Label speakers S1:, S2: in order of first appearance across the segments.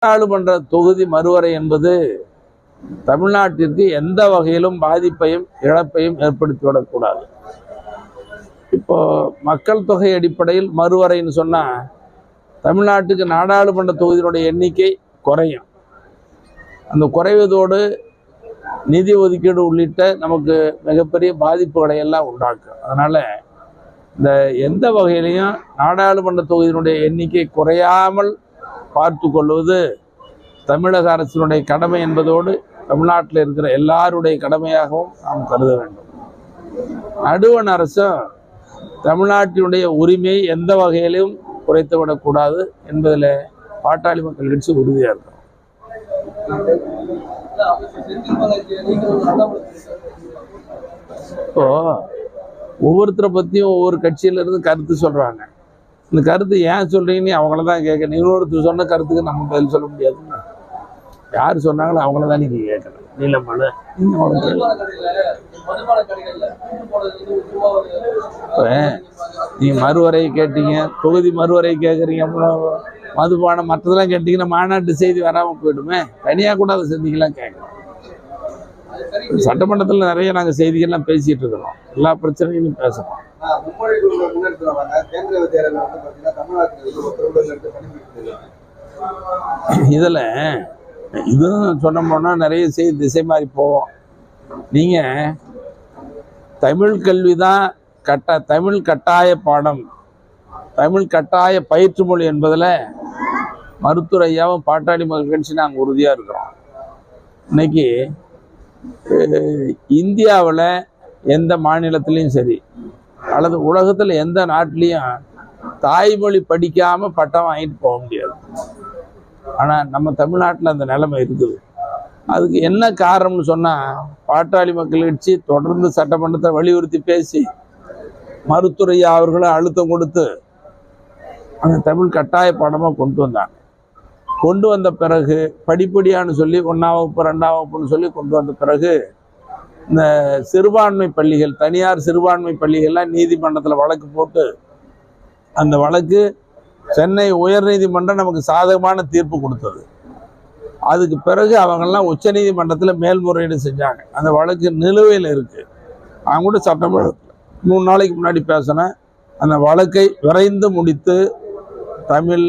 S1: நாடாளுமன்ற தொகுதி மறுவரை என்பது தமிழ்நாட்டிற்கு எந்த வகையிலும் பாதிப்பையும் இழப்பையும் ஏற்படுத்திவிடக்கூடாது. இப்போ மக்கள் தொகை அடிப்படையில் மறுவரைன்னு சொன்னா தமிழ்நாட்டுக்கு நாடாளுமன்ற தொகுதியினுடைய எண்ணிக்கை குறையும். அந்த குறைவதோடு நிதி ஒதுக்கீடு உள்ளிட்ட நமக்கு மிகப்பெரிய பாதிப்புகளை எல்லாம் உண்டாக்கும். அதனால இந்த எந்த வகையிலையும் நாடாளுமன்ற தொகுதியினுடைய எண்ணிக்கை குறையாமல் பார்த்து கொள்வது தமிழக அரசினுடைய கடமை என்பதோடு தமிழ்நாட்டில் இருக்கிற எல்லாருடைய கடமையாகவும் நாம் கருத வேண்டும். நடுவண் அரசும் தமிழ்நாட்டினுடைய உரிமையை எந்த வகையிலும் குறைத்து விடக்கூடாது என்பதில் பாட்டாளி மக்கள் கட்சி உறுதியாக இருக்கும். இப்போ ஒவ்வொருத்தரை பற்றியும் ஒவ்வொரு கட்சியிலிருந்து கருத்து சொல்கிறாங்க. இந்த கருத்து ஏன் சொல்கிறீங்கன்னு அவங்கள தான் கேட்கணும். இன்னொருத்தர் சொன்ன கருத்துக்கு நம்ம பதில் சொல்ல முடியாதுங்க. யார் சொன்னாங்களோ அவங்கள தான் நீங்கள் கேட்கணும். நீலமலை நீங்கள் மறுவரை கேட்டீங்க, தொகுதி மறுவரை கேட்குறீங்க, மதுபானம் மற்றதெல்லாம் கேட்டீங்கன்னா மாநாட்டு செய்தி வராமல் போயிடுமே. தனியாக கூட அதை செஞ்சிக்கலாம் கேட்கணும். சட்டமன்றத்தில் நிறைய நாங்கள் செய்திகள்லாம் பேசிகிட்டு இருக்கிறோம். எல்லா பிரச்சனையும் பேசணும். இதில் இதுவும் சொன்னோம்னா நிறைய செய்தி திசை மாறி போவோம். நீங்கள் தமிழ் கல்வி தான் தமிழ் கட்டாய பாடம், தமிழ் கட்டாய பயிற்று மொழி என்பதில் மருத்துவர் ஐயாவும் பாட்டாளி மக்கள் கட்சி நாங்கள் உறுதியாக இருக்கிறோம். இன்னைக்கு இந்தியாவில் எந்த மாநிலத்திலையும் சரி அல்லது உலகத்தில் எந்த நாட்டிலையும் தாய்மொழி படிக்காமல் பட்டம் வாங்கிட்டு போக முடியாது. ஆனால் நம்ம தமிழ்நாட்டில் அந்த நிலைமை இருக்குது. அதுக்கு என்ன காரணம்னு சொன்னால் பாட்டாளி மக்கள் கட்சி தொடர்ந்து சட்டமன்றத்தை வலியுறுத்தி பேசி மருத்துவர் ஐயா அவர்களும் அழுத்தம் கொடுத்து அந்த தமிழ் கட்டாய பாடமாக கொண்டு வந்தாங்க. கொண்டு வந்த பிறகு படிப்படியான்னு சொல்லி 1ஆம் வகுப்பு 2ஆம் வகுப்புன்னு சொல்லி கொண்டு வந்த பிறகு இந்த சிறுபான்மை பள்ளிகள், தனியார் சிறுபான்மை பள்ளிகள்லாம் நீதிமன்றத்தில் வழக்கு போட்டு அந்த வழக்கு சென்னை உயர்நீதிமன்றம் நமக்கு சாதகமான தீர்ப்பு கொடுத்தது. அதுக்கு பிறகு அவங்கெல்லாம் உச்ச நீதிமன்றத்தில் மேல்முறையீடு செஞ்சாங்க. அந்த வழக்கு நிலுவையில் இருக்குது. அவங்க கூட சட்டமன்றத்தில் 3 நாளைக்கு முன்னாடி பேசினேன். அந்த வழக்கை விரைந்து முடித்து தமிழ்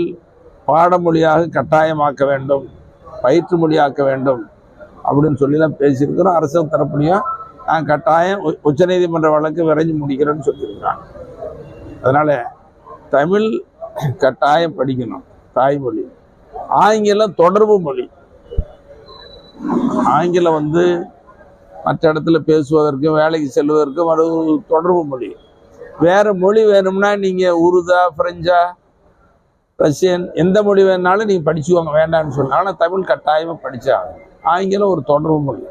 S1: பாடமொழியாக கட்டாயமாக்க வேண்டும், பயிற்று மொழியாக்க வேண்டும் அப்படின்னு சொல்லிலாம் பேசியிருக்கிறோம். அரசியல் தரப்புலையும் நான் கட்டாயம் உச்சநீதிமன்ற வழக்கு விரைஞ்சு முடிக்கிறேன்னு சொல்லியிருக்கிறாங்க. அதனால் தமிழ் கட்டாயம் படிக்கணும், தாய்மொழி. ஆங்கிலம் தொடர்பு மொழி. ஆங்கிலம் மற்ற இடத்துல பேசுவதற்கும் வேலைக்கு செல்வதற்கும் அது தொடர்பு மொழி. வேறு மொழி வேணும்னா நீங்கள் உருதா, பிரெஞ்சா, ரஷ்யன் எந்த மொழி வேணுனாலும் நீங்கள் படிச்சுக்கோங்க, வேண்டான்னு சொல்லலாம். ஆனால் தமிழ் கட்டாயமாக படித்தா ஆங்கிலம் ஒரு தொடர்பு மொழி.